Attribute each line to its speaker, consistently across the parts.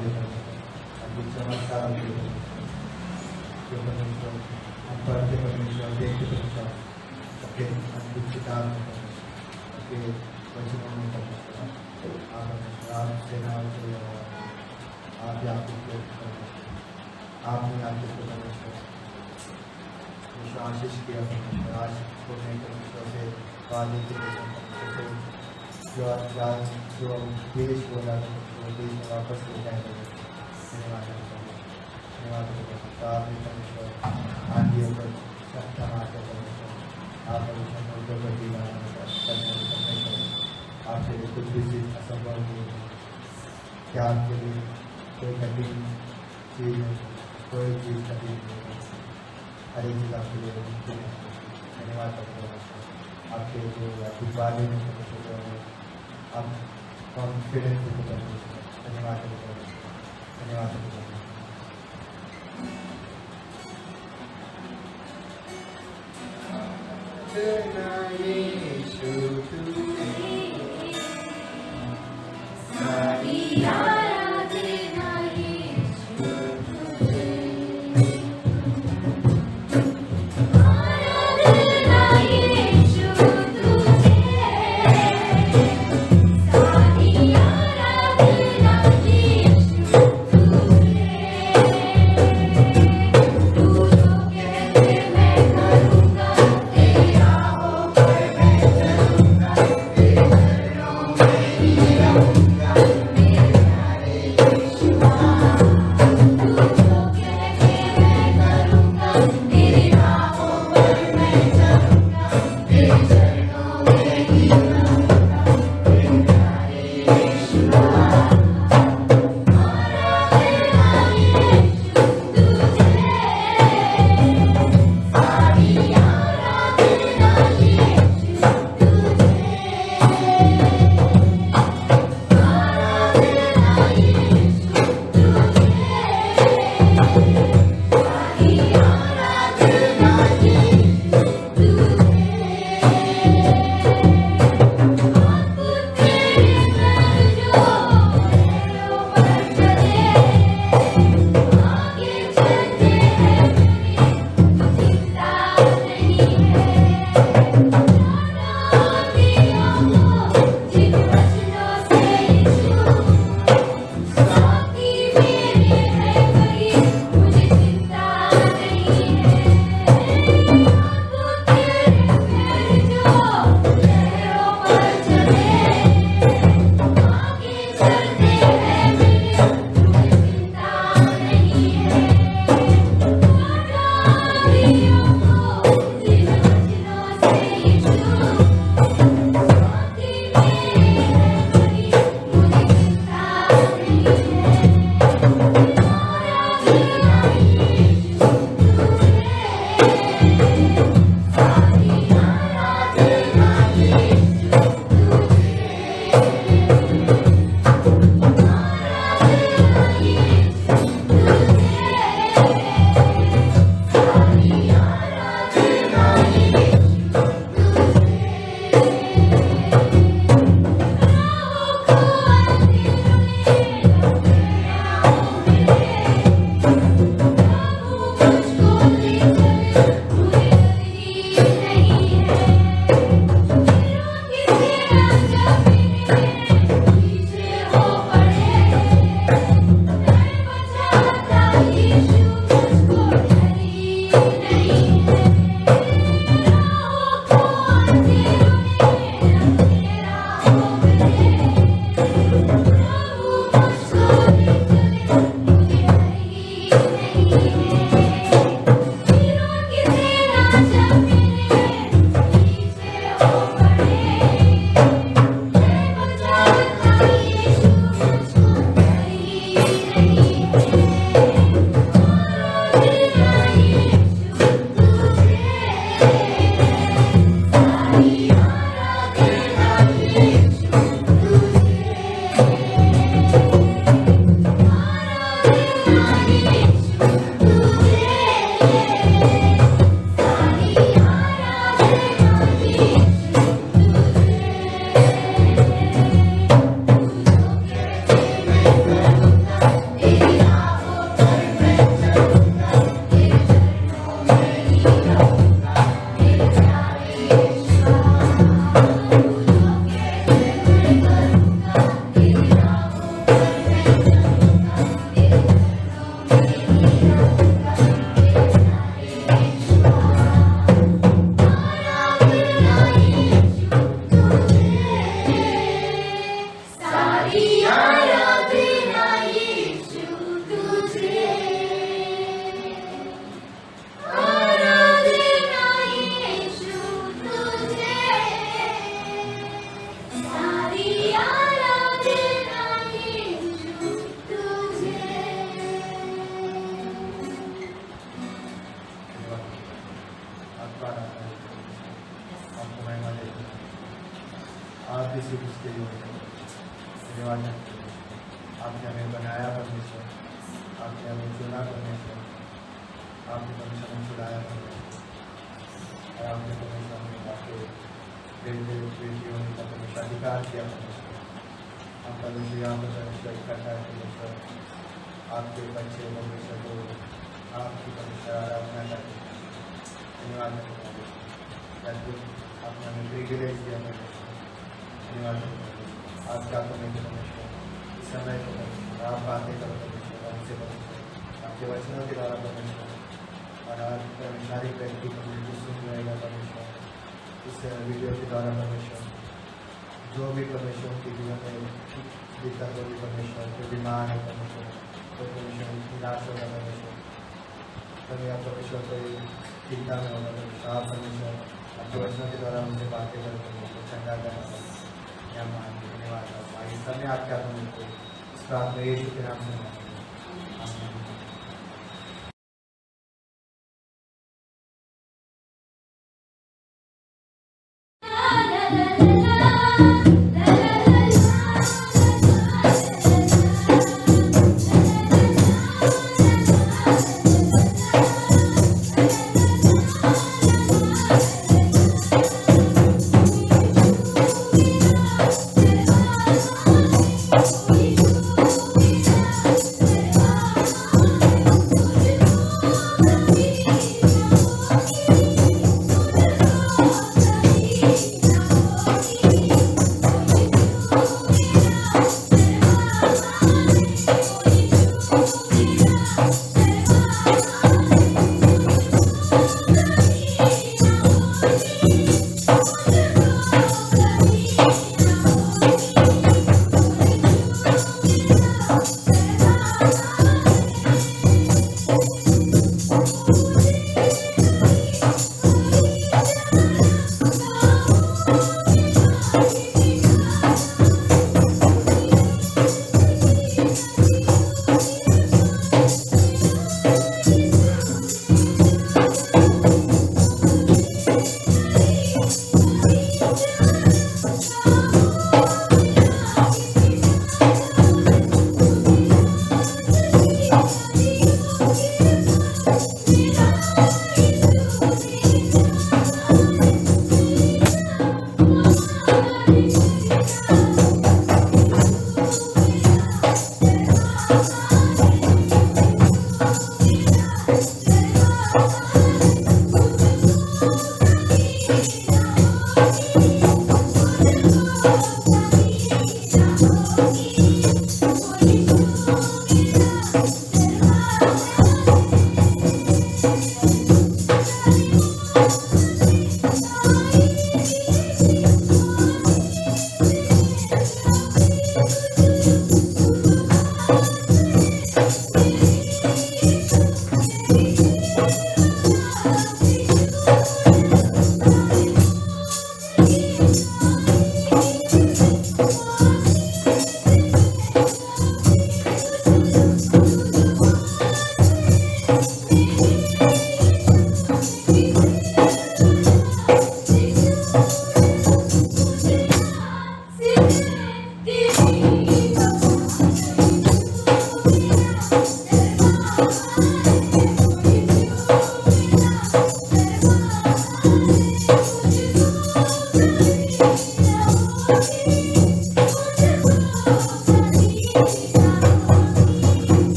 Speaker 1: के अद्भुत चमत्कार के जो परमेश्वर हम पढ़ते परमेश्वर देखते परमेश्वर सबके अद्भुत किताब में सबके वचनों में परमेश्वर आप सेनाओं के आप आपने आपके परमेश्वर आशीष किया परमेश्वर आज होने परमेश्वर से वादे के जैसे जो देश बोला वो देश में वापस ले जाएगा धन्यवाद धन्यवाद आपने परमेश्वर आंधियों पर सत्ता मारकर परमेश्वर आप परमेश्वर को गति आपसे कुछ भी असंभव नहीं है क्या आपके लिए कोई कठिन चीज कोई चीज़ कठिन नहीं है हर एक चीज़ आपके लिए धन्यवाद करते हैं आपके जो आपकी बातें में आप कॉन्फिडेंस देते हैं धन्यवाद करते हैं धन्यवाद करते हैं सिर्फ उसके लिए धन्यवाद करते हैं। आपने हमें बनाया परमेश्वर, आपने हमें चुना परमेश्वर, आपने परमेश्वर हमें छुड़ाया परमेश्वर, और आपने परमेश्वर हमें आपके बेटे बेटियों का परमेश्वर अधिकार किया परमेश्वर। हम परमेश्वर यहाँ पर परमेश्वर इकट्ठा है परमेश्वर, आपके बच्चे परमेश्वर को आपकी परमेश्वर आराधना करते हैं। धन्यवाद करते हैं, आपने हमें प्रिविलेज दिया परमेश्वर। धन्यवाद करते हैं, आज क्या परमेश्वर परमेश्वर इस समय को परमेश्वर आप बातें करो परमेश्वर, हमसे परमेश्वर आपके वचनों के द्वारा परमेश्वर, और आज कर्मचारी व्यक्ति परमेश्वर सुन रहेगा परमेश्वर इस वीडियो के द्वारा परमेश्वर, जो भी परमेश्वर के जीवन में दिक्कत होगी परमेश्वर, कोई बीमार है परमेश्वर, कोई परमेश्वर निराश होगा परमेश्वर, कभी आप परमेश्वर कोई चिंता में होगा परमेश्वर, आप परमेश्वर आपके वचनों के द्वारा उनसे बातें करो परमेश्वर, चंगा करना या मान धन्यवाद आगे समय आपके हाथ में मिलते इस प्रार्थना यीशु के नाम से मांगते हैं, आमीन।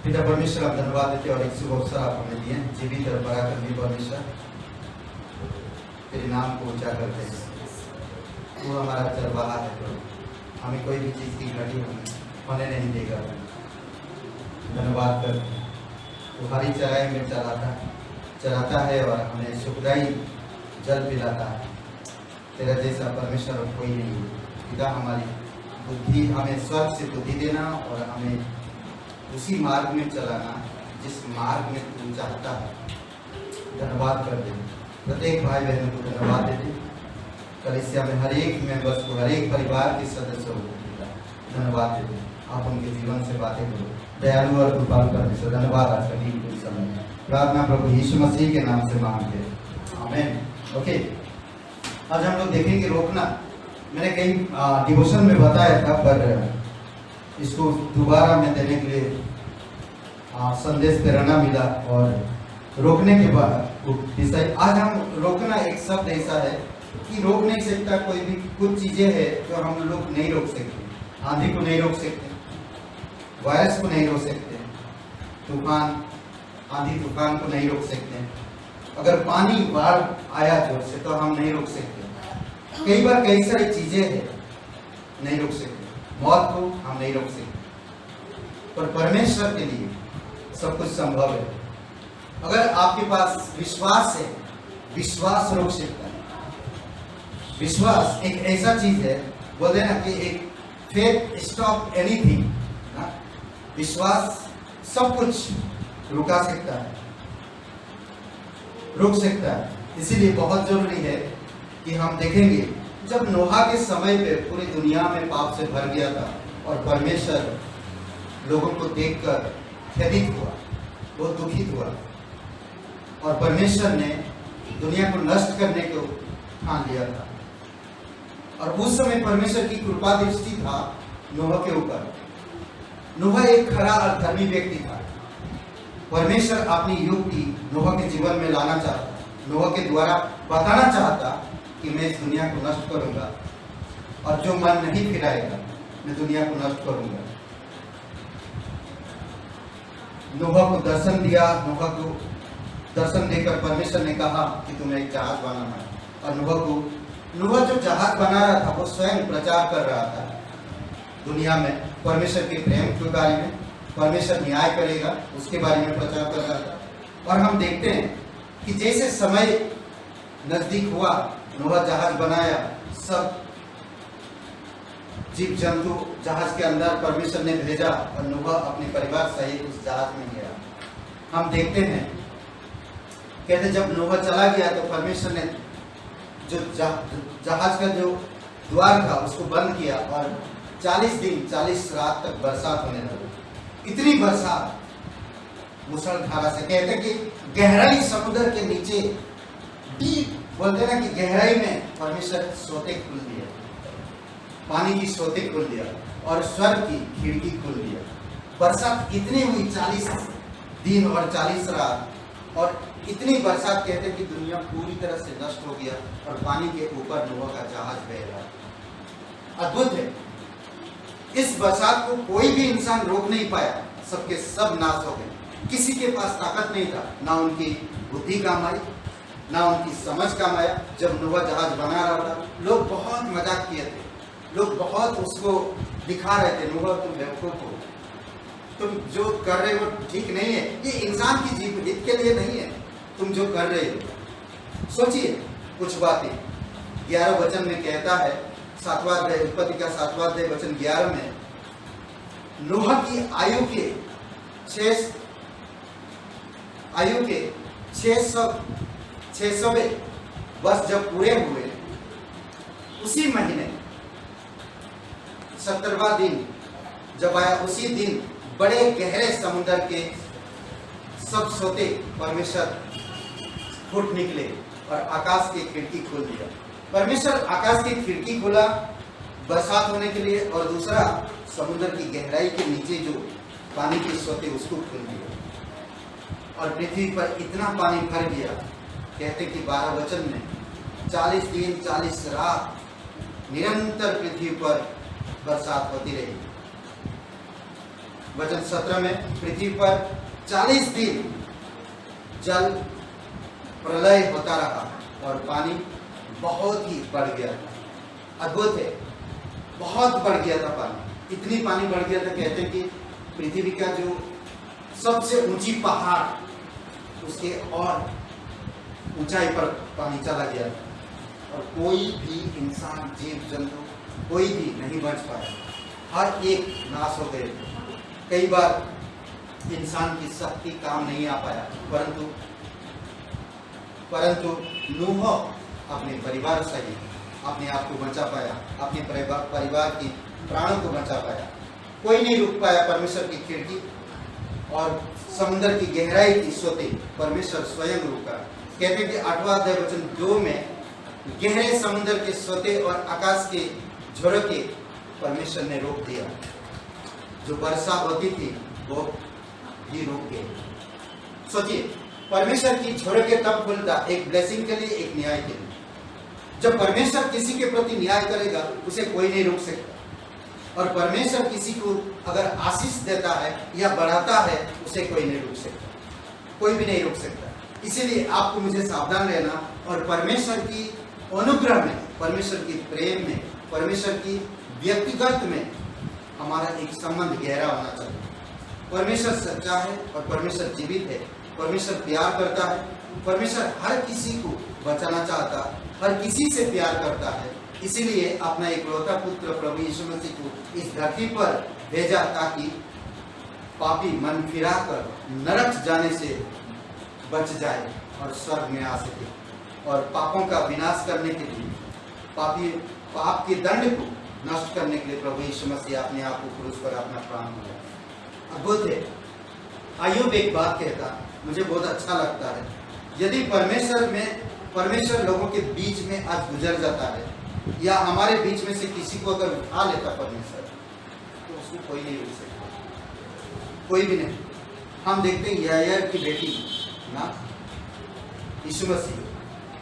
Speaker 1: पिता परमेश्वर, आप धन्यवाद देते और एक शुभ अवसर आप हमें दिए, जीवित और बड़ा करने परमेश्वर तेरे नाम को ऊंचा करते हैं। वो हमारा चरवाहा है प्रभु, हमें कोई भी चीज़ की घटी होने नहीं देगा। धन्यवाद करते हैं, तुम्हारी चराई में चराता है और हमें सुखदाई जल पिलाता है। तेरा जैसा परमेश्वर कोई नहीं है। पिता, हमारी बुद्धि, हमें स्वर्ग से बुद्धि देना और हमें उसी मार्ग में चलाना जिस मार्ग में तू चाहता है। धन्यवाद कर दे, प्रत्येक भाई बहनों को धन्यवाद देते, कलीसिया में हर एक मेंबर्स को, हर एक परिवार के सदस्यों को धन्यवाद देते। आप उनके जीवन से बातें करो, दयालु और कृपालु परमेश्वर। धन्यवाद आज का दिन के समय। प्रार्थना प्रभु यीशु मसीह के नाम से मांगते हैं, आमीन। ओके, आज हम लोग देखेंगे रोकना। मैंने कहीं डिवोशन में बताया था, पर इसको दोबारा मैं देने के लिए संदेश प्रेरणा मिला और रोकने के बाद विषय। आज हम रोकना, एक शब्द ऐसा है कि रोक नहीं सकता कोई भी। कुछ चीजें हैं जो हम लोग नहीं रोक सकते। आंधी को नहीं रोक सकते, वायरस को नहीं रोक सकते, तूफान, आंधी तूफान को नहीं रोक सकते। अगर पानी बाढ़ आया जोर से तो हम नहीं रोक सकते। कई बार कई सारी चीजें हैं नहीं रोक सकते। मौत को हम नहीं रोक सकते, पर परमेश्वर के लिए सब कुछ संभव है। अगर आपके पास विश्वास है, विश्वास रोक सकता है। विश्वास एक ऐसा चीज है, बोलते ना कि एक फेथ स्टॉप एनीथिंग। विश्वास सब कुछ रुका सकता है, रोक सकता है। इसीलिए बहुत जरूरी है कि हम देखेंगे जब नोहा के समय पे पूरी दुनिया में पाप से भर गया था और परमेश्वर लोगों को देखकर खेदित हुआ, बहुत दुखित हुआ और परमेश्वर ने दुनिया को नष्ट करने को ठान लिया था। और उस समय परमेश्वर की कृपा दृष्टि था नोहा के ऊपर। नोहा एक खरा और धर्मी व्यक्ति था। परमेश्वर अपनी युक्ति नोहा के जीवन में लाना चाहता, नोहा के द्वारा बताना चाहता कि मैं इस दुनिया को नष्ट करूंगा और जो मन नहीं फिराएगा मैं दुनिया को नष्ट करूंगा। नोहा को दर्शन दिया। नोहा को दर्शन देकर परमेश्वर ने कहा कि तुम्हें एक जहाज बनाना है। और नोहा जो जहाज बना रहा था वो स्वयं प्रचार कर रहा था दुनिया में, परमेश्वर के प्रेम के बारे में, परमेश्वर न्याय करेगा उसके बारे में प्रचार कर रहा था। और हम देखते हैं कि जैसे समय नजदीक हुआ, नोहा जहाज बनाया, सब जीव जंतु जहाज के अंदर परमेश्वर ने भेजा और नोहा अपने परिवार सहित उस जहाज में गया। हम देखते हैं, कहते जब नोहा चला गया तो परमेश्वर ने जो जहाज का जो द्वार था उसको बंद किया और 40 दिन 40 रात तक बरसात होने लगी। इतनी बरसात मुसलधारा से, कहते कि गहराई समुद्र के नीचे, डीप बोलते ना कि गहराई में परमेश्वर सोते खोल दिया, पानी की सोते खोल दिया और स्वर्ग की खिड़की खोल दिया। बरसात इतनी हुई 40 दिन और 40 रात, और इतनी बरसात कहते कि दुनिया पूरी तरह से नष्ट हो गया और पानी के ऊपर नोहा का जहाज बह रहा। अद्भुत है। इस बरसात को कोई भी इंसान रोक नहीं पाया, सबके सब नाश हो गए। किसी के पास ताकत नहीं था, ना उनकी बुद्धि काम आई, ना उनकी समझ काम आया। जब नोहा जहाज बना रहा था, लोग बहुत मजाक किए थे, लोग बहुत उसको दिखा रहे थे, नोहा तुम बेवकूफ हो, तुम जो कर रहे हो ठीक नहीं है, ये इंसान की जीव हित के लिए नहीं है तुम जो कर रहे हो। सोचिए कुछ बातें। 11 वचन में कहता है, 7वां अध्याय, उत्पत्ति का 7वां अध्याय वचन 11 में, नोहा की आयु के 600वें वर्ष जब पूरे हुए, उसी महीने 70वां दिन जब आया, उसी दिन बड़े गहरे समुद्र के सब सोते परमेश्वर फूट निकले और आकाश की खिड़की खोल दिया। परमेश्वर आकाश की खिड़की खोला बरसात होने के लिए, और दूसरा समुद्र की गहराई के नीचे जो पानी के सोते उसको खोल दिया और पृथ्वी पर इतना पानी भर गया, कहते कि 12 वचन में 40 दिन 40 रात निरंतर पृथ्वी पर बरसात होती रही।
Speaker 2: वचन 17 में पृथ्वी पर 40 दिन जल प्रलय होता रहा और पानी बहुत ही बढ़ गया था। अद्भुत है, बहुत बढ़ गया था पानी। इतनी पानी बढ़ गया था, कहते हैं कि पृथ्वी का जो सबसे ऊंची पहाड़ उसके और ऊंचाई पर पानी चला गया था और कोई भी इंसान, जीव जंतु कोई भी नहीं बच पाया, हर एक नाश हो गए। कई बार इंसान की शक्ति काम नहीं आ पाया, परंतु नूह अपने परिवार सहित अपने आप को बचा पाया, अपने परिवार की प्राणों को बचा पाया। कोई नहीं रुक पाया परमेश्वर की खिड़की और समुद्र की गहराई की सोते परमेश्वर स्वयं रुका। कहते हैं कि 8वां अध्याय वचन 2 में गहरे समुद्र के सोते और आकाश के झोंके परमेश्वर ने रोक दिया। जो वर्षा होती थी वो भी रुक गई। सोचिए, परमेश्वर की झोंके तब खुलता, एक ब्लेसिंग के लिए, एक न्याय के लिए। जब परमेश्वर किसी के प्रति न्याय करेगा उसे कोई नहीं रोक सकता, और परमेश्वर किसी को अगर आशीष देता है या बढ़ाता है उसे कोई नहीं रोक सकता, कोई भी नहीं रोक सकता। इसीलिए आपको मुझे सावधान रहना और परमेश्वर की अनुग्रह में, परमेश्वर की प्रेम में, परमेश्वर की व्यक्तिगत में हमारा एक संबंध गहरा होना चाहिए। परमेश्वर सच्चा है और परमेश्वर जीवित है। परमेश्वर प्यार करता है, परमेश्वर हर किसी को बचाना चाहता है, हर किसी से प्यार करता है। इसीलिए अपना इकलौता पुत्र प्रभु यीशु मसीह को इस धरती पर भेजा ताकि पापी मन फिरा कर नरक जाने से बच जाए और स्वर्ग में आ सके, और पापों का विनाश करने के लिए, पाप के दंड को नष्ट करने के लिए प्रभु यीशु मसीह अपने आप को क्रूस पर अपना प्राण दिया। अद्भुत है। अय्यूब एक बात कहता, मुझे बहुत अच्छा लगता है, यदि परमेश्वर लोगों के बीच में आज गुजर जाता है या हमारे बीच में से किसी को अगर उठा लेता परमेश्वर, तो उसको कोई नहीं रोक सकता, कोई भी नहीं। हम देखते हैं यायर की बेटी ना, यीशु मसीह,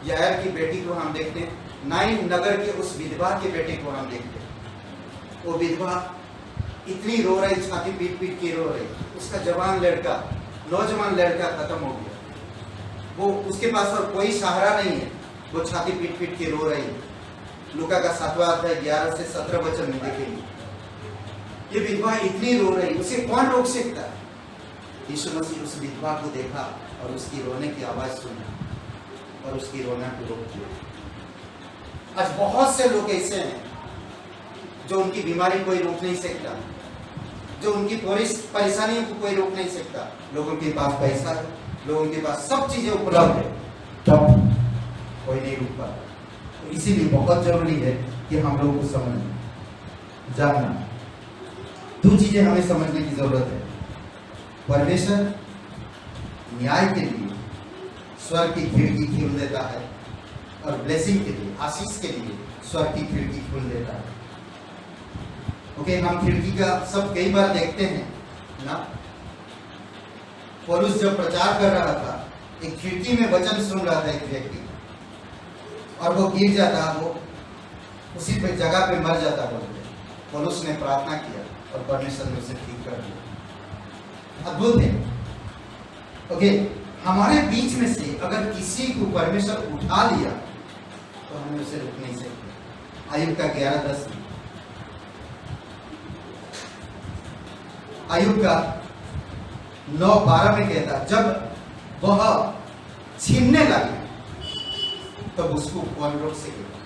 Speaker 2: यायर की बेटी को हम देखते हैं, नाइन नगर के उस विधवा के बेटे को हम देखते हैं। वो विधवा इतनी रो रही, छाती पीट पीट के रो रही, उसका जवान लड़का, नौजवान लड़का खत्म हो गया, वो उसके पास और कोई सहारा नहीं है, वो छाती पीट पीट के रो रही है। लूका का 7वां अध्याय 11 से 17 वचन में देखेंगे, ये विधवा इतनी रो रही, उसे कौन रोक सकता है? यीशु मसीह उस विधवा को देखा और उसकी रोने की आवाज सुनी और उसकी रोना को रोक दिया। आज बहुत से लोग ऐसे हैं जो उनकी बीमारी कोई रोक नहीं सकता, जो उनकी परेशानियों को कोई रोक नहीं सकता। लोगों के पास पैसा है, लोगों के पास सब चीजें उपलब्ध है, तब कोई नहीं रोक पाता। तो इसीलिए बहुत जरूरी है कि हम लोगों को समझना, जानना। दो चीजें हमें समझने की जरूरत है। परमेश्वर न्याय के लिए स्वर्ग की खिड़की खोल देता है और ब्लेसिंग के लिए, आशीष के लिए स्वर्ग की खिड़की खोल देता है। ओके, हम खिड़की का सब कई बार देखते हैं ना। पौलुस जब प्रचार कर रहा था, एक खिड़की में वचन सुन रहा था एक व्यक्ति, और वो गिर जाता, वो उसी पे जगह पे मर जाता। पौलुस ने प्रार्थना किया और परमेश्वर ने उसे ठीक कर दिया। अद्भुत है। ओके, हमारे बीच में से अगर किसी को परमेश्वर उठा लिया तो हमें उसे रोक नहीं सकते। अय्यूब का 11:10 में, अय्यूब का 9:12 में कहता, जब वह छीनने लगे तब उसको कौन रोक सकेगा?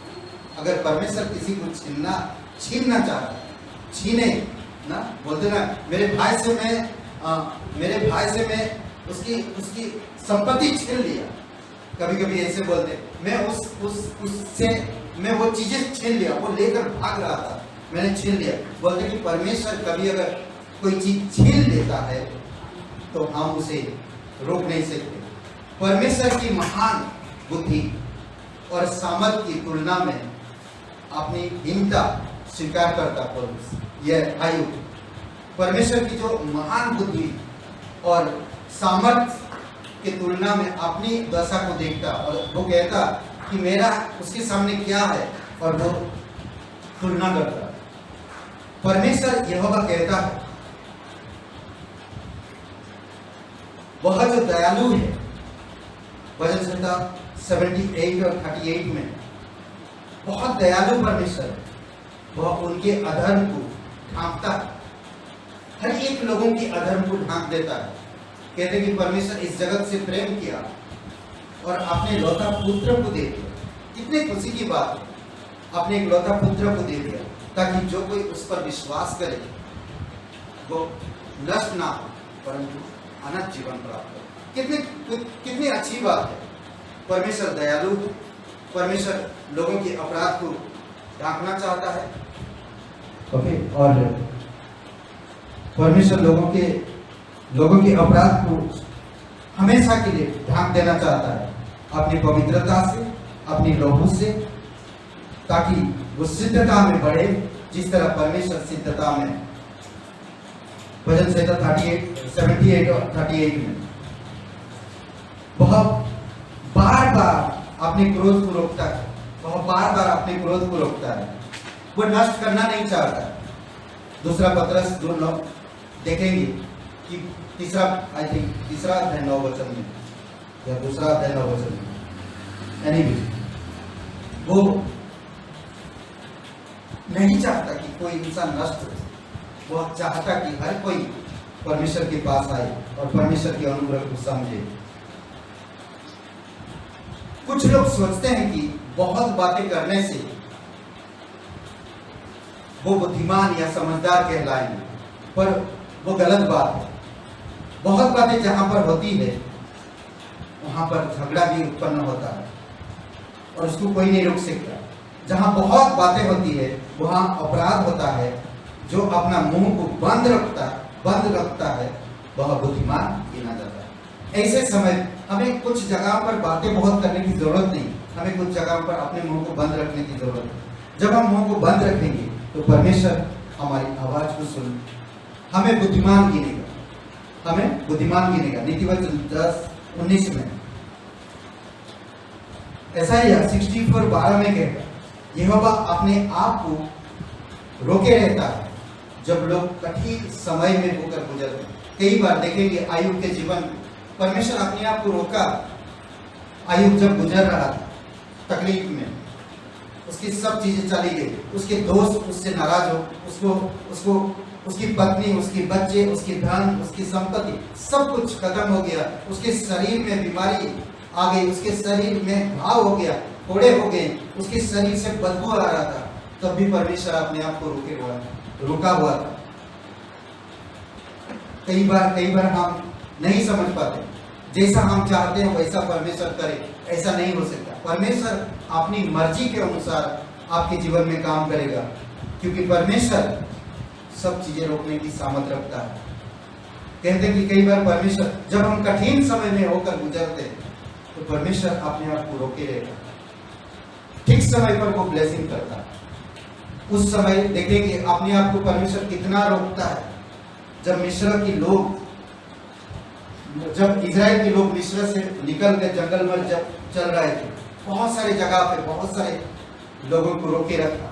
Speaker 2: अगर परमेश्वर किसी को छीनना चाहता है, छीने ना, बोलते ना, मेरे भाई से मैं उसकी संपत्ति छीन लिया। कभी कभी ऐसे बोलते, मैं उससे मैं वो चीजें छीन लिया, वो लेकर भाग रहा था, मैंने छीन लिया। बोलते कि परमेश्वर कभी अगर कोई चीज छीन लेता है तो हम उसे रोक नहीं सकते। परमेश्वर की महान बुद्धि और सामर्थ की तुलना में अपनी हीनता स्वीकार करता पौलुस। यह अय्यूब परमेश्वर की जो महान बुद्धि और सामर्थ की तुलना में अपनी दशा को देखता और वो कहता कि मेरा उसके सामने क्या है, और वो तुलना करता। परमेश्वर यहोवा कहता है वह जो दयालु है, भजन संहिता 78 और 38 में बहुत दयालु परमेश्वर है। वह उनके अधर्म को ढांकता है, हर एक लोगों की अधर्म को ढांक देता है। कहते कि परमेश्वर इस जगत से प्रेम किया और अपने लौता पुत्र को दे दिया। कितने खुशी की बात है, अपने एक लौता पुत्र को दे दिया ताकि जो कोई उस पर विश्वास करे वो नष्ट ना हो परंतु अनंत जीवन प्राप्त हो। कितनी अच्छी बात है। परमेश्वर दयालु है, परमेश्वर लोगों के अपराध को ढांकना चाहता है। ओके, और परमेश्वर लोगों के अपराध को हमेशा के लिए ढांक देना चाहता है अपनी पवित्रता से, अपनी लहू से, ताकि वो सिद्धता में बढ़े जिस तरह परमेश्वर सिद्धता में। भजन संहिता 78 और 38 में वह बार बार अपने क्रोध को रोकता है, वह बार बार अपने क्रोध को रोकता है, वो नष्ट करना नहीं चाहता। दूसरा पत्रस 2:9 देखेंगे कि तीसरा अध्याय 9 वचन में या दूसरा अध्याय 9 वचन में, यानी वो नहीं चाहता कि कोई इंसान नष्ट हो, वह चाहता कि हर कोई परमेश्वर के पास आए और परमेश्वर के अनुग्रह को समझे। कुछ लोग सोचते हैं कि बहुत बातें करने से वो बुद्धिमान या समझदार कहलाएंगे, पर वो गलत बात है। बहुत बातें जहां पर होती है वहां पर झगड़ा भी उत्पन्न होता है और उसको कोई नहीं रोक सकता। जहां बहुत बातें होती है वहां अपराध होता है। जो अपना मुंह को बंद रखता है वह बुद्धिमान गिना जाता है। ऐसे समय हमें कुछ जगह पर बातें बहुत करने की जरूरत नहीं, हमें कुछ जगह पर अपने मुंह को बंद रखने की जरूरत है। जब हम मुंह को बंद रखेंगे तो परमेश्वर हमारी आवाज को सुन हमें बुद्धिमान गिनेगा। नीतिवचन 10:19 में ऐसा ही 64:12 में कहता है, यहोवा अपने आप को रोके रहता है जब लोग कठिन समय में होकर गुजरते हैं। कई बार देखेंगे आयुब के जीवन में परमेश्वर अपने आप को रोका। आयुब जब गुजर रहा था तकलीफ में, उसकी सब चीजें चली गई, उसके दोस्त उससे नाराज हो, उसकी पत्नी, उसके बच्चे, उसकी धन, उसकी संपत्ति सब कुछ खत्म हो गया। उसके शरीर में बीमारी आ गई, उसके शरीर में घाव हो गया, फोड़े हो गए, उसके शरीर से बदबू आ रहा था, तब भी परमेश्वर अपने आप को रुका हुआ था। कई बार हम नहीं समझ पाते, जैसा हम चाहते हैं वैसा परमेश्वर करे, ऐसा नहीं हो सकता। परमेश्वर अपनी मर्जी के अनुसार आपके जीवन में काम करेगा, क्योंकि परमेश्वर सब चीजें रोकने की सामर्थ्य रखता है। कहते हैं कि कई बार परमेश्वर जब हम कठिन समय में होकर गुजरते हैं तो परमेश्वर अपने आप को रोके रहेगा, ठीक समय पर वो ब्लेसिंग करता है। उस समय देखेंगे अपने आप को परमेश्वर कितना रोकता है। जब इजराइल के लोग मिस्र से निकल कर जंगल में जब चल रहे थे, बहुत सारी जगह पे बहुत सारे लोगों को रोके रखा।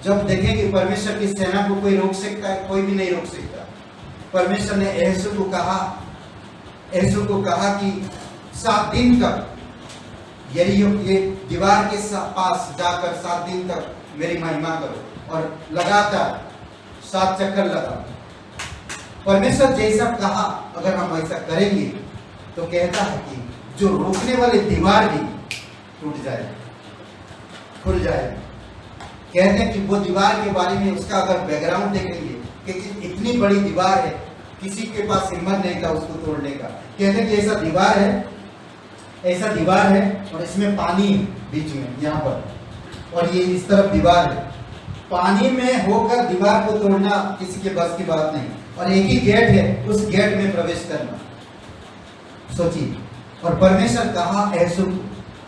Speaker 2: जब देखेंगे परमेश्वर की सेना को कोई रोक सकता है? कोई भी नहीं रोक सकता। परमेश्वर ने यहोशू को कहा कि 7 दिन तक ये दीवार के पास जाकर 7 दिन तक मेरी महिमा करो, और लगातार 7 चक्कर लगा। परमेश्वर जैसा कहा अगर हम ऐसा करेंगे तो कहता है कि जो रोकने वाली दीवार भी टूट जाए, खुल जाए। कहते हैं कि वो दीवार के बारे में उसका अगर बैकग्राउंड देखेंगे कि इतनी बड़ी दीवार है, किसी के पास हिम्मत नहीं था उसको तोड़ने का। कहते हैं कि ऐसा दीवार है और इसमें पानी बीच में यहाँ पर, और ये इस तरफ दीवार है। पानी में होकर दीवार को तोड़ना किसी के बस की बात नहीं, और एक ही गेट है, उस गेट में प्रवेश करना। सोचिए। और परमेश्वर कहा यहोशू,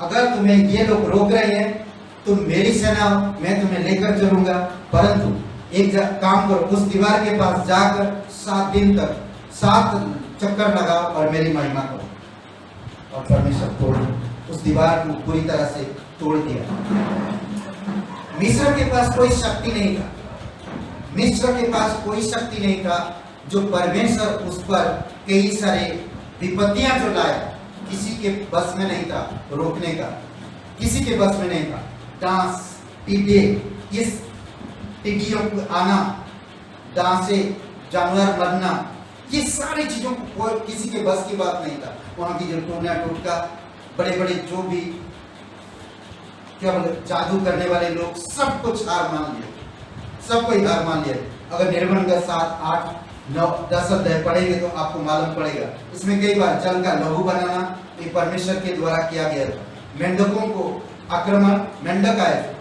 Speaker 2: अगर तुम्हें ये लोग रोक रहे हैं तुम मेरी सेना, मैं तुम्हें लेकर चलूंगा, परंतु एक काम करो, उस दीवार के पास जाकर 7 दिन तक 7 चक्कर लगाओ और मेरी महिमा करो। और परमेश्वर उस दीवार को पूरी तरह से तोड़ दिया। मिस्र के पास कोई शक्ति नहीं था, मिस्र के पास कोई शक्ति नहीं था जो परमेश्वर उस पर कई सारे विपत्तियां जो लाया, किसी के बस में नहीं था रोकने का, किसी के बस में नहीं था। डांस, टिड्डे, इस टिड्डियों को आना, डांसे, जानवर मरना, ये सारी चीजों को किसी के बस की बात नहीं था। वहां की जो टोना टोटका, बड़े बड़े जो भी क्या बोले जादू करने वाले लोग, सब कुछ हार मान लिए, सबको ही हार मान लिया। अगर निर्गुण का 7, 8, 9, 10 अध्याय पढ़ेंगे तो आपको मालूम पड़ेगा। इसमें कई बार जल का लहू बनाना ये परमेश्वर के द्वारा किया गया था। मेंढकों को आक्रमण, मेंढक आए,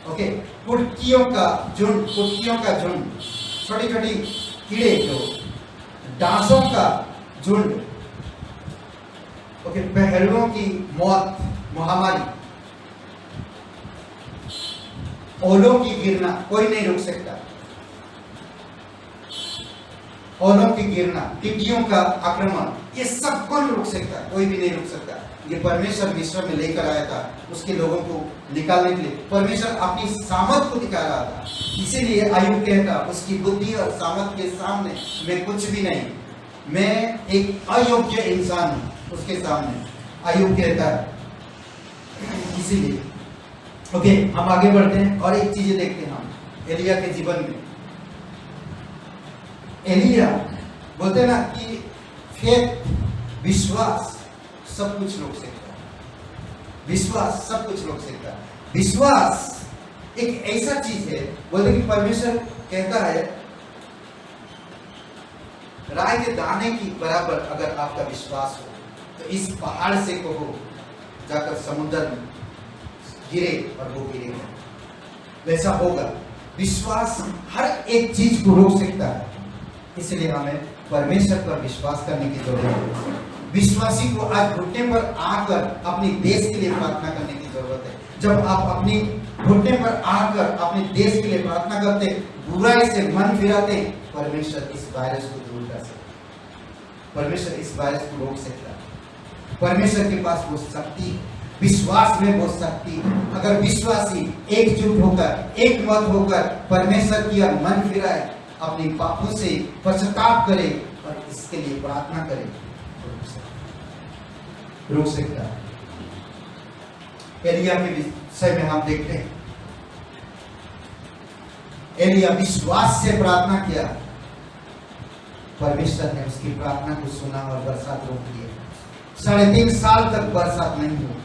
Speaker 2: ओके, कुटकियों का झुंड, छोटी छोटी कीड़े, जो डांसों का झुंड, ओके, पहलुओं की मौत, महामारी, ओलों की गिरना, कोई नहीं रुक सकता। ओलों की गिरना, टिड्डियों का आक्रमण, ये सब कौन रुक सकता है? कोई भी नहीं रुक सकता। ये परमेश्वर विश्व में लेकर आया था उसके लोगों को निकालने के लिए। परमेश्वर अपनी सामर्थ को दिखा रहा था, इसीलिए अय्यूब कहता उसकी बुद्धि और सामर्थ के सामने मैं कुछ भी नहीं, मैं एक अयोग्य इंसान हूं उसके सामने, अय्यूब कहता है। इसीलिए ओके, हम आगे बढ़ते हैं और एक चीज देखते हैं हम एलिया के जीवन में। एलिया बोलते ना कि फेथ, विश्वास सब कुछ रोक सकता है। विश्वास सब कुछ रोक सकता है। विश्वास एक ऐसा चीज है, बोलते कि परमेश्वर कहता है राय के दाने की बराबर अगर आपका विश्वास हो तो इस पहाड़ से कहो जाकर समुद्र में गिरे और वो गिरेगा, वैसा होगा। विश्वास हर एक चीज को रोक सकता है। इसलिए हमें परमेश्वर पर विश्वास करने की जरूरत है। विश्वासी को आज घुटने पर आकर अपने देश के लिए प्रार्थना करने की जरूरत है। जब आप अपनी घुटने पर आकर अपने देश के लिए प्रार्थना करते, बुराई से मन फिराते, परमेश्वर इस वायरस को दूर कर सकता है। परमेश्वर इस वायरस को रोक सकता है। परमेश्वर के पास वो शक्ति है, विश्वास में वो शक्ति है। अगर विश्वासी एकजुट होकर, एक मत होकर परमेश्वर की ओर मन फिराए, अपने पापों से पश्चाताप करे और इसके लिए प्रार्थना करे, रोक सकता है। एलिया के विषय में हम देखते हैं, एलिया विश्वास से प्रार्थना किया, परमेश्वर ने उसकी प्रार्थना को सुना और बरसात रोक दिया। 3.5 साल तक बरसात नहीं हुई।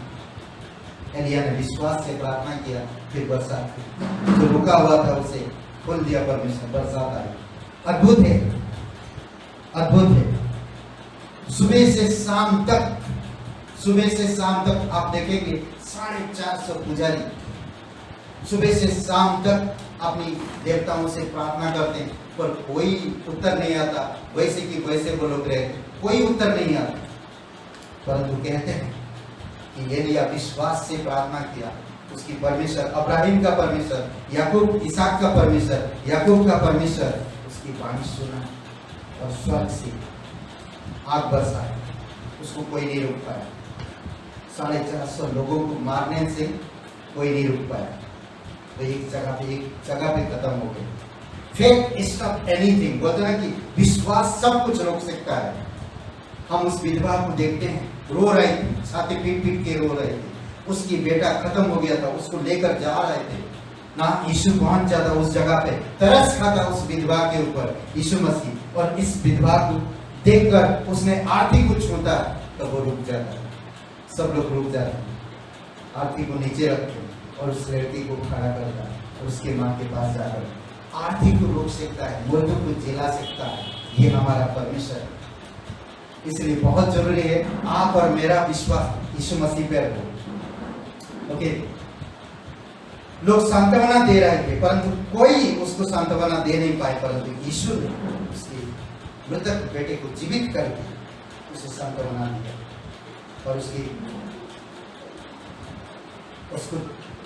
Speaker 2: एलिया ने विश्वास से प्रार्थना किया, फिर बरसात हुई। जो रुका हुआ था उसे खोल दिया परमेश्वर, बरसात आई। अद्भुत है, अद्भुत है। सुबह से शाम तक, सुबह से शाम तक आप देखेंगे 450 पुजारी सुबह से शाम तक अपनी देवताओं से प्रार्थना करते हैं, पर कोई उत्तर नहीं आता। वैसे कि वैसे वो लोग रहे, कोई उत्तर नहीं आता। परंतु कहते हैं कि एलिया विश्वास से प्रार्थना किया, उसकी परमेश्वर, अब्राहिम का परमेश्वर, याकूब इसहाक का परमेश्वर, याकूब का परमेश्वर उसकी वाणी सुना और स्वर्ग से आग बरसाई। उसको कोई नहीं रोक पाया। 450 लोगों को मारने से कोई नहीं रुक पाया। तो एक जगह पे खत्म हो गए। फेथ स्टॉप एनीथिंग, बोलते ना कि विश्वास सब कुछ रोक सकता है। हम उस विधवा को देखते हैं, रो रही थी, छाती पीट पीट के रो रही थी। उसकी बेटा खत्म हो गया था, उसको लेकर जा रहे थे ना, यीशु पहुंच जाता उस जगह पे, तरस खाता उस विधवा के ऊपर यीशु मसीह। और इस विधवा को देखकर उसने आरती को छूता तो वो रुक जाता, सब लोग रुक जाते, आरती को नीचे रखते और उस लड़की को खड़ा करता और उसके माँ के पास जाकर आरती को रोक सकता है, मुर्दों को जिला सकता है। ये हमारा परमेश्वर है। इसलिए बहुत जरूरी है आप और मेरा विश्वास यीशु मसीह पर हो। ओके, लोग सांत्वना दे रहे थे परंतु कोई उसको सांत्वना दे नहीं पाए, परंतु यीशु ने उसके मृतक बेटे को जीवित करके उसे सांत्वना दिया और उसको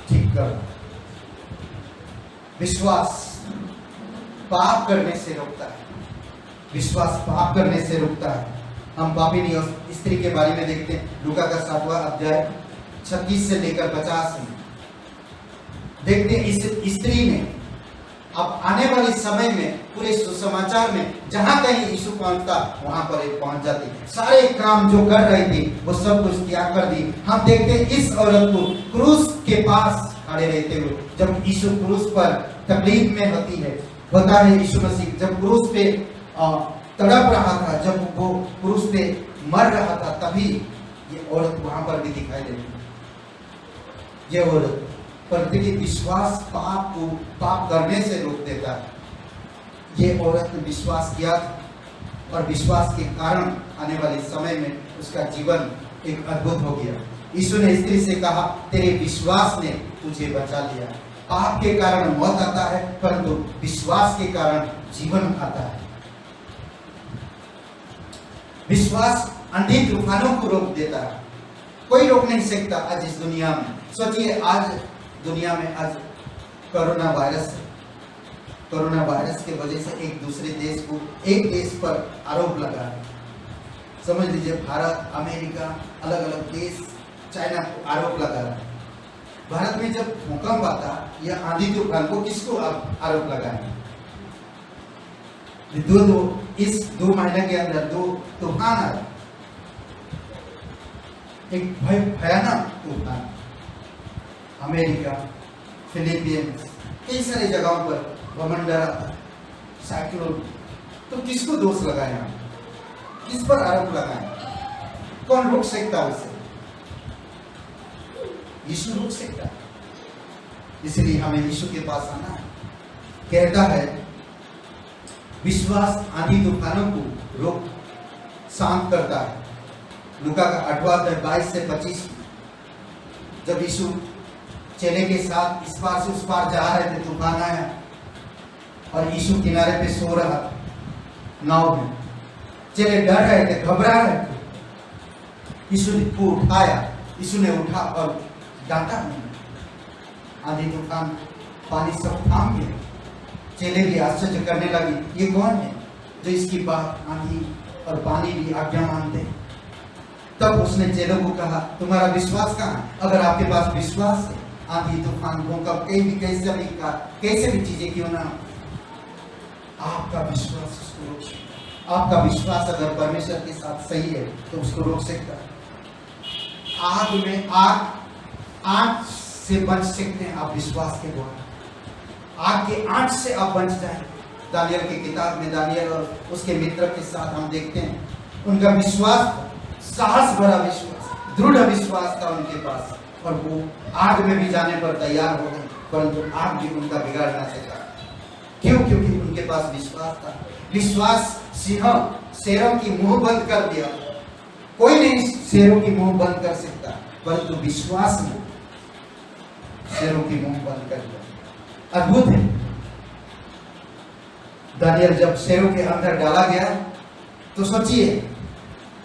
Speaker 2: ठीक कर। विश्वास पाप करने से रोकता है, विश्वास पाप करने से रोकता है। हम पापिनी और स्त्री के बारे में देखते हैं, लूका का 7वां अध्याय 36 से लेकर 50 में देखते हैं। इस स्त्री ने अब आने वाले समय में पूरे सुसमाचार में जहां कहीं यीशु पहुंचता वहां पर एक पहुंच जाती। सारे काम जो कर रही थी वो सब कुछ त्याग कर दी। हम देखते हैं इस औरत को क्रूस के पास खड़े रहते हुए, जब यीशु क्रूस पर तकलीफ में होता है यीशु मसीह जब क्रूस पे तड़प रहा था, जब वो क्रूस पे मर रहा था, तभी ये औरत वहां पर भी दिखाई देती। ये औरत पर देखिए विश्वास पाप करने से रोक देता है। ये औरत ने विश्वास किया और विश्वास के कारण आने वाले समय में उसका जीवन एक अद्भुत हो गया। यीशु ने स्त्री से कहा, तेरे विश्वास ने तुझे बचा लिया। पाप के कारण मौत आता है, परंतु विश्वास के कारण जीवन आता है। विश्वास आंधी तूफानों को रोक देता है, कोई रोक नहीं सकता। आज इस दुनिया में सोचिए, आज दुनिया में आज कोरोना वायरस है। कोरोना वायरस के वजह से एक देश पर आरोप लगा है। समझ लीजिए भारत, अमेरिका, अलग अलग देश, चाइना को आरोप लगा है। भारत में जब भूकंप आता या आंधी तूफान को किसको आरोप लगाए? इस 2 महीने के अंदर 2 तूफान आए, एक भयानक तूफान। अमेरिका, फिलीपींस, कई सारी जगहों पर भूमंडल आता, साइक्लोन। तो किसको दोष लगाए हम? किस पर आरोप लगाए? कौन रोक सकता उसे? यीशु रोक सकता है। इसलिए हमें यीशु के पास आना है। कहता है विश्वास आंधी तूफानों को रोक शांत करता है। लूका का 8वां अध्याय 22 से 25। जब यीशु चेले के साथ इस पार से उस पार जा रहे थे, तूफान आया और यीशु किनारे पे सो रहा था नाव में। चेले डर रहे थे, घबरा रहे थे। यीशु ने को उठाया, यीशु ने उठा और डांटा नहीं। आंधी तूफान पानी सब थाम गया। चेले भी आश्चर्य करने लगे, ये कौन है जो इसकी बात आंधी और पानी भी आज्ञा मानते हैं? तब उसने चेलों को कहा, तुम्हारा विश्वास कहाँ है? अगर आपके पास विश्वास है, आंधी तूफान भूकंप कैसे भी चीजें क्यों ना, आपका विश्वास उसको रोक सकता। आपका विश्वास अगर परमेश्वर के साथ सही है तो उसको रोक सकता है। आग में आग से बच सकते हैं आप विश्वास के द्वारा। आग के आंच से आप बच जाए। दानियल की किताब में दानियल और उसके मित्र के साथ हम देखते हैं, उनका विश्वास, साहस भरा विश्वास, दृढ़ विश्वास था उनके पास, और वो आग में भी जाने पर तैयार हो गए, परंतु आग भी उनका बिगाड़ ना सका। क्यों? क्योंकि उनके पास विश्वास था। विश्वास शेरों की मुंह बंद कर दिया। कोई नहीं शेरों की मुंह बंद कर सकता, परंतु विश्वास ने शेरों की मुंह बंद कर दिया। अद्भुत है। दानियल जब शेरों के अंदर डाला गया तो सोचिए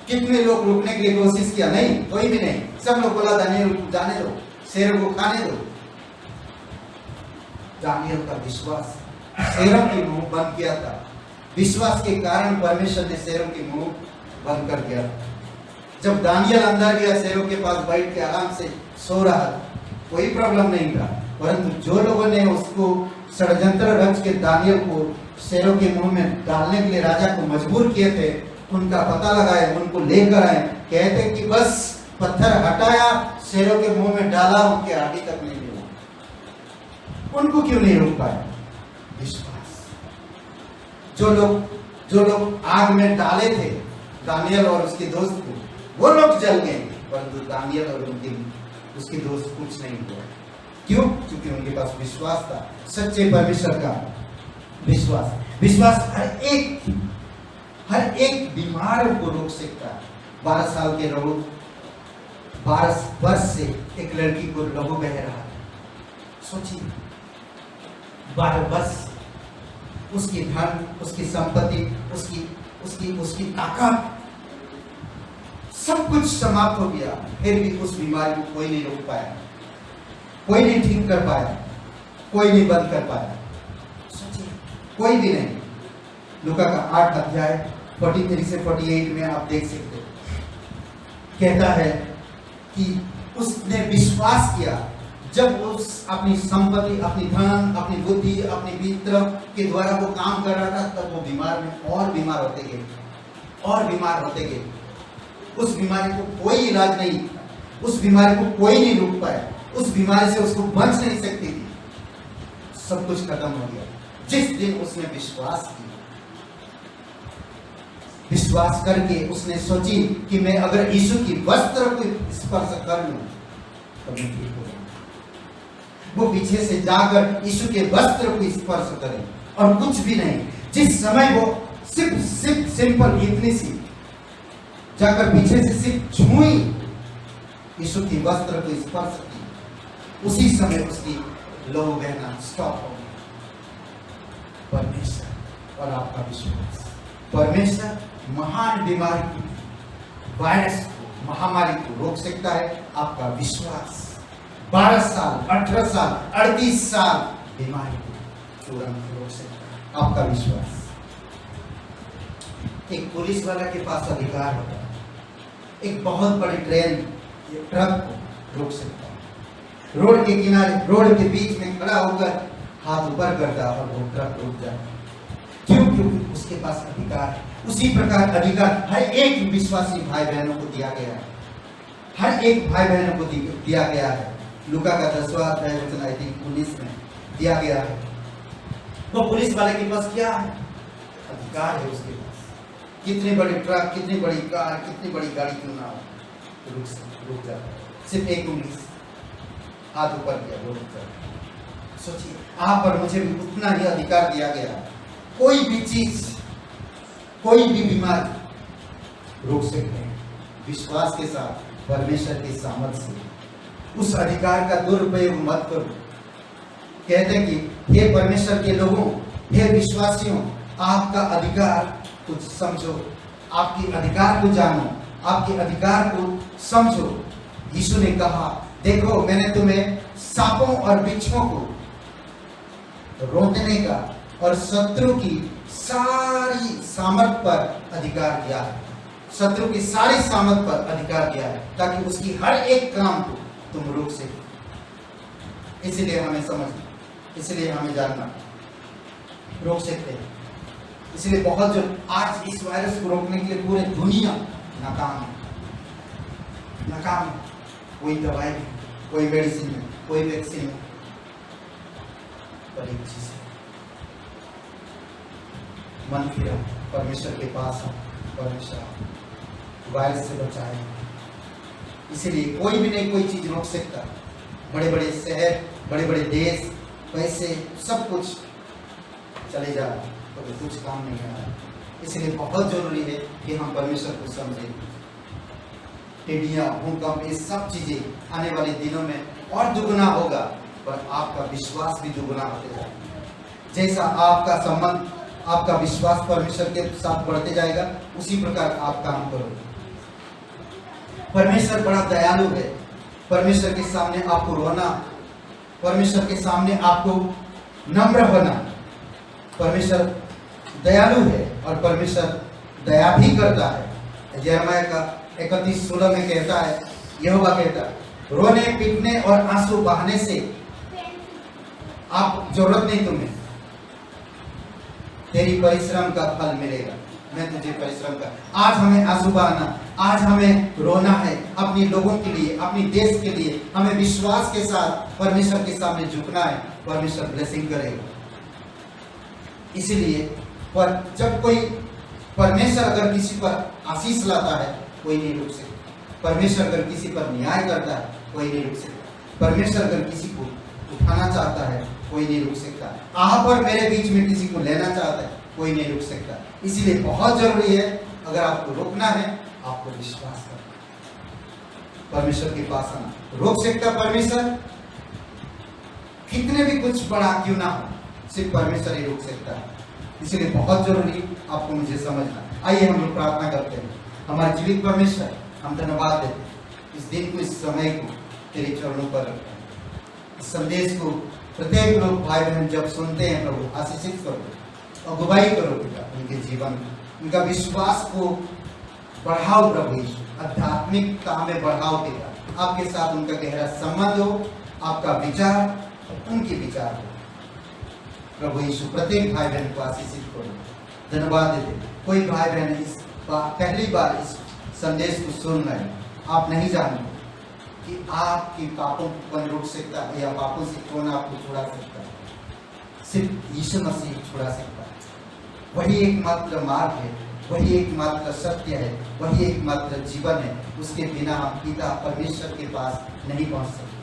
Speaker 2: कितने लोग रुकने के लिए कोशिश किया, नहीं, कोई भी नहीं। सब लोग बोला दानियल को जाने दो, शेरों को खाने दो। दानियल का विश्वास शेरों की मुंह बंद किया था। विश्वास के कारण परमेश्वर ने शेरों की मुंह बंद कर दिया। जब दानियल अंदर गया, शेरों के पास बैठ के आराम से सो रहा, कोई प्रॉब्लम नहीं था, परंतु जो लोगों ने उसको षड्यंत्र रच के दानियल को शेरों के मुंह में डालने के लिए राजा को मजबूर किए थे, उनका पता लगाए, उनको लेकर आए। कहते कि बस पत्थर हटाया, शेरों के मुंह में डाला, उनके आगे तक नहीं मिला। उनको क्यों नहीं रोक पाया? विश्वास। जो लोग आग में डाले थे दानियल और उसके दोस्त को, वो लोग जल गए, परंतु दानियल और उसके दोस्त कुछ नहीं हुआ। क्यों? क्योंकि उनके पास विश्वास था, सच्चे परमेश्वर का विश्वास। विश्वास हर एक बीमार को रोक सकता है। 12 साल के 12 वर्ष से एक लड़की को लहू बह रहा है। सोचिए 12 वर्ष, उसकी धन, उसकी संपत्ति, उसकी ताकत, सब कुछ समाप्त हो गया, फिर भी उस बीमारी को कोई नहीं रोक पाया, कोई नहीं ठीक कर पाया, कोई नहीं बंद कर पाया। सोचिए, कोई भी नहीं। लूका का 8 अध्याय 43 से 48 में आप देख सकते हो। कहता है कि उसने विश्वास किया, जब उस अपनी संपत्ति, अपनी धन, अपनी बुद्धि, अपनी मित्र के द्वारा वो काम कर रहा था, तब वो बीमार में और बीमार होते गए और बीमार होते गए। उस बीमारी को कोई इलाज नहीं, उस बीमारी को कोई नहीं रोक पाया, उस बीमारी से उसको बच नहीं सकती थी। सब कुछ खत्म हो गया जिस दिन उसने विश्वास किया। विश्वास करके उसने सोची कि मैं अगर यीशु की वस्त्र को स्पर्श कर लूं तो मैं ठीक हो जाऊंगा। वो पीछे से जाकर यीशु के वस्त्र को स्पर्श करे और कुछ भी नहीं। जिस समय वो सिर्फ सिंपल इतनी सी जाकर पीछे से सिर्फ छुई यीशु की वस्त्र को स्पर्श की, उसी समय उसकी लहू बहना स्टॉप हो गया। परमेश्वर और आपका विश्वास, परमेश्वर महान बीमारी, वायरस, महामारी को रोक सकता है। आपका विश्वास 12 साल, 18 साल, 38 साल बीमारी को तुरंत रोक सकता है। आपका विश्वास। एक पुलिस वाला के पास अधिकार होता है, एक बहुत बड़ी ट्रेन, ट्रक को रोक सकता है। रोड के किनारे, रोड के बीच में खड़ा होकर हाथ ऊपर करता और वो ट्रक रुक जाता। क्यों? क्योंकि उसके पास अधिकार है। उसी प्रकार अधिकार हर एक विश्वासी भाई बहनों को दिया गया है, हर एक भाई बहनों को दिया गया है। लूका का 10वां अध्याय वचन 19 में दिया गया है। वो पुलिस वाले के पास क्या है? अधिकार है उसके पास। कितनी बड़ी ट्रक, कितनी बड़ी कार, कितनी बड़ी गाड़ी क्यों ना हो, रुक जाता है। सिर्फ एक उंगली हाथ ऊपर किया, वो रुक जाता है। सोचिए, आप पर मुझे भी उतना ही अधिकार दिया गया है। कोई भी चीज, कोई भी बीमारी रोक सकते हैं विश्वास के साथ, परमेश्वर की सामर्थ से। उस अधिकार का दुरुपयोग मत करो। कहते हैं कि हे परमेश्वर के लोगों, हे विश्वासियों, आपका अधिकार कुछ समझो, आपके अधिकार को जानो, आपके अधिकार को समझो। यीशु ने कहा, देखो मैंने तुम्हें सांपों और बिच्छुओं को रोकने का और शत्रु की सारी सामर्थ पर अधिकार दिया है। शत्रु की सारी सामर्थ पर अधिकार दिया है ताकि उसकी हर एक काम को तुम रोक सके। इसलिए हमें समझना, इसलिए हमें जानना, रोक सकते हैं। इसलिए बहुत जो आज इस वायरस को रोकने के लिए पूरे दुनिया नाकाम है, नाकाम है। कोई दवाई नहीं, कोई मेडिसिन नहीं, कोई वैक्सीन नहीं। पर एक चीज है, मन फिरा, परमेश्वर के पास है, परमेश्वर वायरस से बचाए। इसलिए कोई भी नहीं कोई चीज रोक सकता। बड़े बड़े शहर, बड़े बड़े देश, पैसे, सब कुछ चले जा रहा है, तो कुछ काम नहीं आ रहा। इसलिए बहुत जरूरी है कि हम परमेश्वर को समझें। टिड्डियां, भूकंप, ये सब चीजें आने वाले दिनों में और दुगुना होगा, पर आपका विश्वास भी दुगुना होते जाएगा। जैसा आपका संबंध, आपका विश्वास परमेश्वर के साथ बढ़ते जाएगा, उसी प्रकार आप काम करोगे। परमेश्वर बड़ा दयालु है। परमेश्वर के सामने आपको रोना, परमेश्वर के सामने आपको नम्र होना। परमेश्वर दयालु है और परमेश्वर दया भी करता है। यिर्मयाह का 31:16 में कहता है, यहोवा कहता है, रोने पीटने और आंसू बहाने से आप जरूरत नहीं तुम्हें, तेरी परिश्रम का फल मिलेगा। मैं तुझे परिश्रम का, आज हमें आंसू बहाना, आज हमें रोना है अपने लोगों के लिए, अपने देश के लिए। हमें विश्वास के साथ परमेश्वर के सामने झुकना है। परमेश्वर ब्लेसिंग करेगा। इसीलिए पर जब कोई परमेश्वर अगर किसी पर आशीष लाता है, कोई नहीं रुक सकता। परमेश्वर अगर किसी पर न्याय करता है, कोई नहीं रुक सकता। परमेश्वर अगर किसी को उठाना चाहता है, कोई नहीं रुक सकता। आप और मेरे बीच में किसी को लेना चाहता है, कोई नहीं रुक सकता। इसलिए बहुत जरूरी है, अगर आपको रोकना है, आपको विश्वास करना, परमेश्वर के पास आना। रोक सकता परमेश्वर, कितने भी कुछ बड़ा क्यों ना हो, सिर्फ परमेश्वर ही रोक सकता है। इसलिए बहुत जरूरी आपको मुझे समझना। आइए हम लोग प्रार्थना करते हैं। हमारे जीवित परमेश्वर, हम धन्यवाद देते हैं इस दिन को, इस समय को तेरे चरणों पर रखते हैं। इस संदेश को प्रत्येक लोग भाई बहन जब सुनते हैं, प्रभु आशीषित करो, अगुवाई करो पिता उनके जीवन में, उनका विश्वास को बढ़ाओ प्रभु, आध्यात्मिकता में बढ़ाओ पिता। आपके साथ उनका गहरा संबंध हो, आपका विचार और उनके विचार हो। प्रभु यीशु प्रत्येक भाई बहन को आशीषित करो, धन्यवाद देते। कोई भाई बहन इस पहली बार इस संदेश को सुन रहे हैं, आप नहीं जानते कि आपकी पापों को कौन रोक सकता है या पापों से कौन आपको छुड़ा सकता है। सिर्फ यीशु मसीह छुड़ा सकता है। वही एकमात्र मार्ग है, वही एकमात्र सत्य है, वही एकमात्र जीवन है। उसके बिना हम पिता परमेश्वर के पास नहीं पहुंच सकते।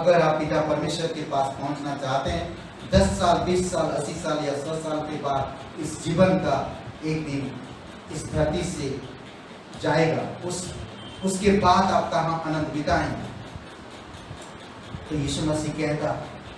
Speaker 2: अगर आप पिता परमेश्वर के पास पहुंचना चाहते हैं, 10 साल, 20 साल, 80 साल या 100 साल के बाद इस जीवन का एक दिन इस धरती से जाएगा, उसके बाद आप कहाँ आनंद बिताएंगे। तो यीशु मसीह कहता,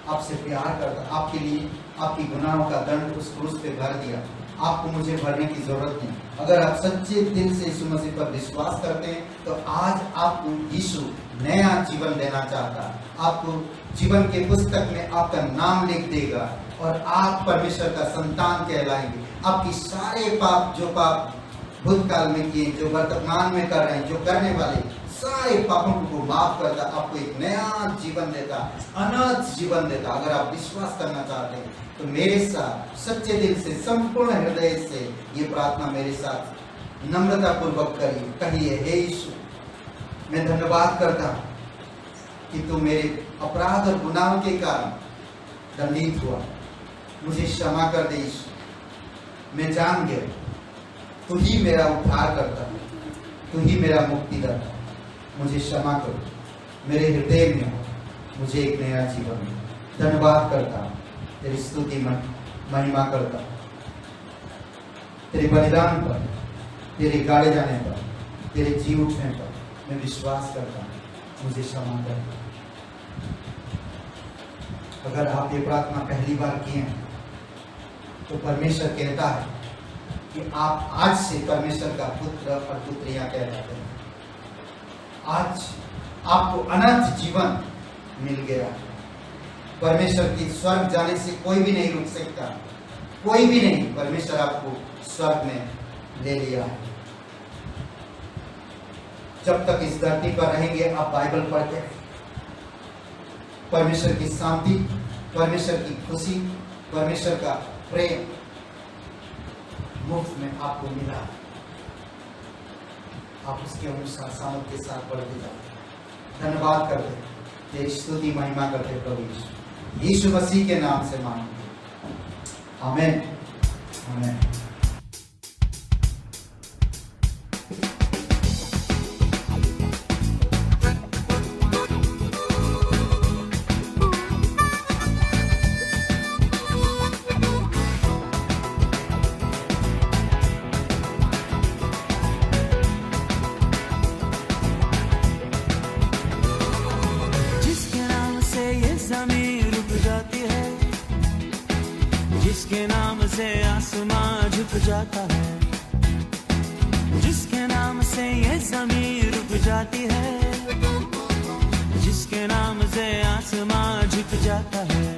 Speaker 2: आपसे प्यार करता, आपके लिए आपकी गुनाहों का दंड उस क्रूस पे भर दिया, आपको मुझे भरने की जरूरत नहीं। अगर आप सच्चे दिल से यीशु मसीह पर विश्वास करते हैं तो आज आपको यीशु नया जीवन देना चाहता है। आपको जीवन के पुस्तक में आपका नाम लिख देगा और आप परमेश्वर का संतान कहलाएंगे। आपकी सारे पाप, जो पाप भूतकाल में किए, जो वर्तमान में कर रहे हैं, जो करने वाले सारे पापों को माफ करता, आपको एक नया जीवन देता, अनंत जीवन देता। अगर आप विश्वास करना चाहते हैं तो मेरे साथ सच्चे दिल से, संपूर्ण हृदय से ये प्रार्थना मेरे साथ नम्रता पूर्वक करिए। कहिए, हे यीशु, मैं धन्यवाद करता हूँ कि तू मेरे अपराध और गुनाहों के कारण दंडित हुआ, मुझे क्षमा कर दे यीशु। मैं जान गया तू ही मेरा उद्धार करता है, तू ही मेरा मुक्तिदाता, मुझे क्षमा करो, मेरे हृदय में हो, मुझे एक नया जीवन दे। धन्यवाद करता हूँ, तेरी स्तुति महिमा करता हूँ, तेरे बलिदान पर, तेरे गाड़े जाने पर, तेरे जी उठने पर मैं विश्वास करता हूँ, मुझे क्षमा कर। अगर आप ये प्रार्थना पहली बार किए हैं तो परमेश्वर कहता है कि आप आज से परमेश्वर का पुत्र और पुत्रियां कहलाते हैं। आज आपको अनंत जीवन मिल गया। परमेश्वर की स्वर्ग जाने से कोई भी नहीं रुक सकता, कोई भी नहीं। परमेश्वर आपको स्वर्ग में ले लिया है। जब तक इस धरती पर रहेंगे आप बाइबल पढ़ते हैं। परमेश्वर की शांति, परमेश्वर की खुशी, परमेश्वर का प्रेम मुफ्त में आपको मिला। आप उसके अनुसार सामर्थ्य के साथ बढ़ते जाते। धन्यवाद करते, तेरी स्तुति महिमा करते प्रभु यीशु, यीशु मसीह के नाम से मांगते, आमीन, आमीन।
Speaker 3: जिसके नाम से आसमां झुक जाता है, जिसके नाम से ये ज़मीन रुक जाती है, जिसके नाम से आसमां झुक जाता है,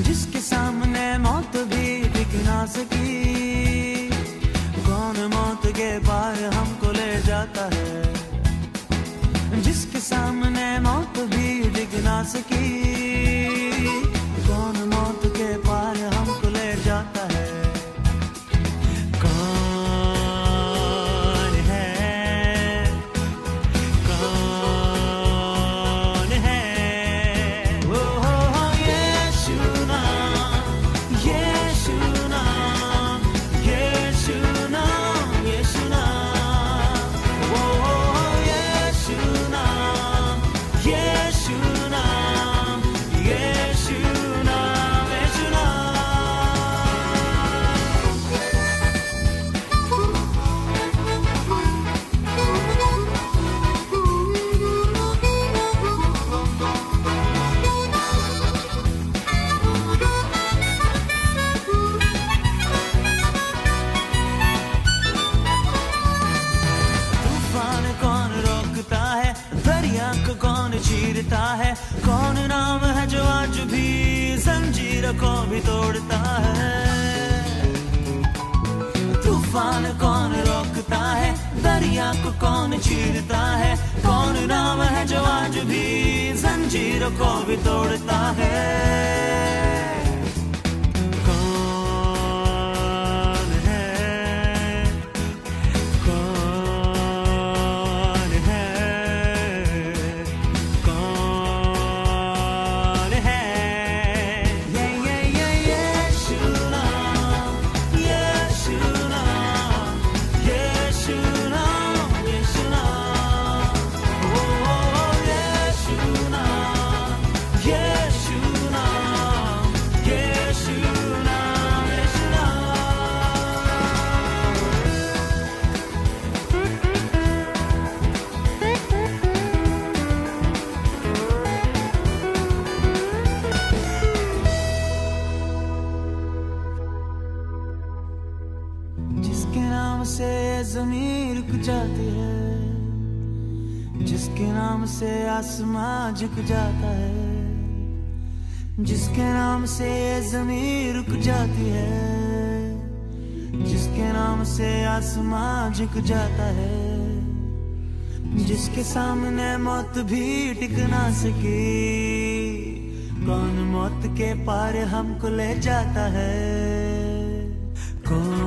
Speaker 3: जिसके सामने मौत भी टिक ना सकी, कौन मौत के पार हमको ले जाता है, जिसके सामने मौत भी टिक ना सकी, कौन मौत के पार हमको ले जाता है। कौन है, कौन है वो? यीशु नाम, यीशु नाम, यीशु नाम, यीशु नाम, वो यीशु नाम, यीशु नाम, यीशु चीरता है, कौन नाम है जो आज भी जंजीर को भी तोड़ता है? तूफान कौन रोकता है, दरिया को कौन चीरता है, कौन नाम है जो आज भी जंजीरों को भी तोड़ता है। कौन है, कौन है, कौन है? ये यीशु नाम, यीशु नाम, यीशु नाम, यीशु नाम। ओ यीशु नाम, यीशु नाम, यीशु नाम, यीशु जिसके नाम से ज़मीन रुक जाती है, जिसके नाम से आसमां झुक जाता है, जिसके नाम से ज़मीन रुक जाती है, जिसके नाम से आसमां झुक जाता है, जिसके सामने मौत भी टिक ना सकी, कौन मौत के पार हमको ले जाता है। कौन